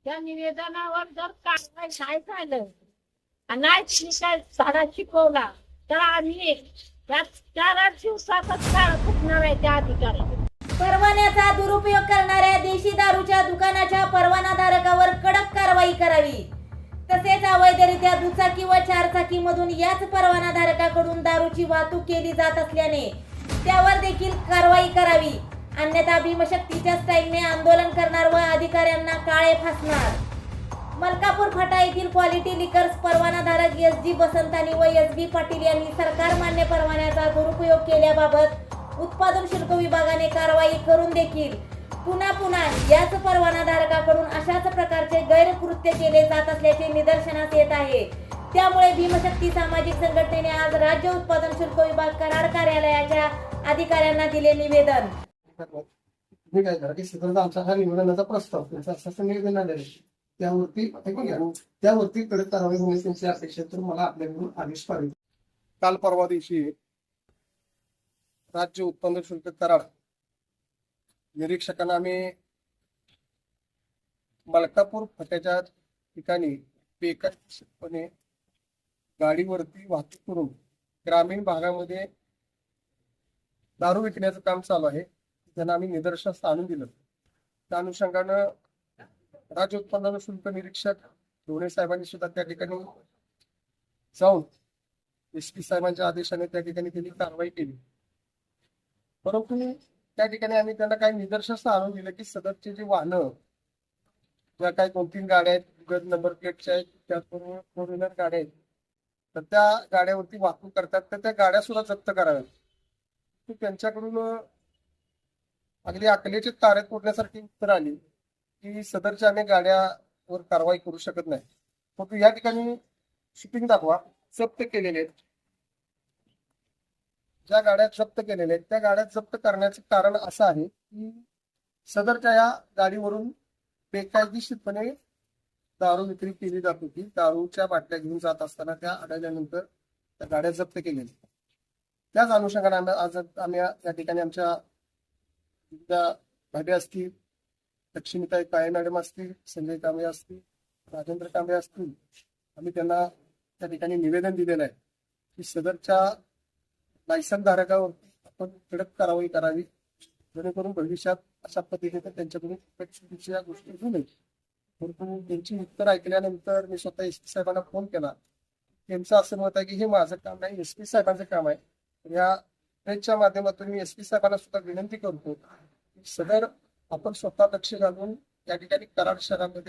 त्या निवेदनावर जर कारवाई नाही झालं आणि नाही त्यांनी काय धडा शिकवला तर आम्ही या 4 दिवसातच शाळा फुटणार आहे त्या अधिकारी. परवान्याचा दुरुपयोग करणाऱ्या देशी दारूच्या दुकानाच्या परवानाधारकावर कडक कारवाई करावी. तसेच अवैधरित्या दुचाकी व 4 चाकी मधून याच परवानाधारकाकडून दारूची वाहतूक केली जात असल्याने त्यावर देखील कारवाई करावी. अन्यथा भीमशक्तीच्या स्टाईलने आंदोलन करणार व अधिकाऱ्यांना काळे फासणार. मलकापूर फाटा येथील क्वालिटी लिकर्स परवानाधारक एस.जी. बसंतानी व एस.बी. पाटील यांनी सरकार मान्य परवान्याचा दुरुपयोग केल्याबाबत उत्पादन शुल्क विभागाने कारवाई करून देखील पुन्हा याच परवानाधारकाकडून अशाच प्रकारचे गैरकृत्य केले जात असल्याचे निदर्शनास येत आहे. त्यामुळे भीमशक्ती सामाजिक संघटनेने आज राज्य उत्पादन शुल्क विभाग कराड कार्यालयाच्या अधिकाऱ्यांना दिले निवेदन. मी काय करा की सदरचा आमचा हा निवेदनाचा प्रस्ताव त्यांचा असं निवेदन आलेलं आहे त्यावरती ऐकून घ्या त्यावरती कडक कारवाई होण्याची त्यांची अपेक्षा तर मला आपल्याकडून आदेश पाहिजे. काल परवा दिवशी राज्य उत्पन्न शुल्क कराड निरीक्षकांना आम्ही मलकापूर फाट्याच्या ठिकाणी बेकायदेशीरपणे गाडीवरती वाहतूक करून ग्रामीण भागामध्ये दारू विकण्याचं काम चालू आहे त्यांना आम्ही निदर्शनास आणून दिलं. त्या अनुषंगानं राज्य उत्पन्न शुल्क निरीक्षक ढोणे साहेबांनी सुद्धा त्या ठिकाणी जाऊन एस.पी. साहेबांच्या आदेशाने त्या ठिकाणी त्यांनी कारवाई केली. परंतु त्या ठिकाणी आम्ही त्यांना काही निदर्शनास आणून दिलं की सदरचे जे वाहनं ज्या काही 2-3 गाड्या आहेत बिगर नंबर प्लेटच्या आहेत त्याचबरोबर 4 व्हीलर गाड्या आहेत तर त्या गाड्यावरती वाहतूक करतात तर त्या गाड्या सुद्धा जप्त कराव्यात. त्यांच्याकडून अगदी अकलेचे तारे तोडण्यासारखी उत्तर आली की सदरच्या आम्ही गाड्यावर कारवाई करू शकत नाही. परंतु या ठिकाणी शूटिंग दाखवा जप्त केलेले आहेत. ज्या गाड्या जप्त केलेल्या आहेत त्या गाड्या जप्त करण्याचं कारण असं आहे की सदरच्या या गाडीवरून बेकायदेशीरपणे दारू विक्री केली जात होती. दारूच्या बाटल्या घेऊन जात असताना त्या आढळल्यानंतर त्या गाड्या जप्त केलेल्या. त्याच अनुषंगाने आज आम्ही या ठिकाणी आमच्या भाडे असतील, लक्ष्मीताई काळे मॅडम असतील, संजय कांबळे असतील, राजेंद्र कांबळे असतील, आम्ही त्यांना त्या ठिकाणी निवेदन दिलेलं आहे की सदरच्या लायसन धारकावरती आपण कडक कारवाई करावी जेणेकरून भविष्यात अशा पद्धतीने त्यांच्याकडून चुकीच्या गोष्टी होऊ नयेत. परंतु त्यांची उत्तर ऐकल्यानंतर मी स्वतः एस.पी. साहेबांना फोन केला. त्यांचं असं मत आहे की हे माझं काम नाही, एस.पी. साहेबांचं काम आहे. या प्रेसच्या माध्यमातून मी एस.पी. साहेबांना सुद्धा विनंती करतो की सदर आपण स्वतः लक्ष घालून या ठिकाणी कराड शहरामध्ये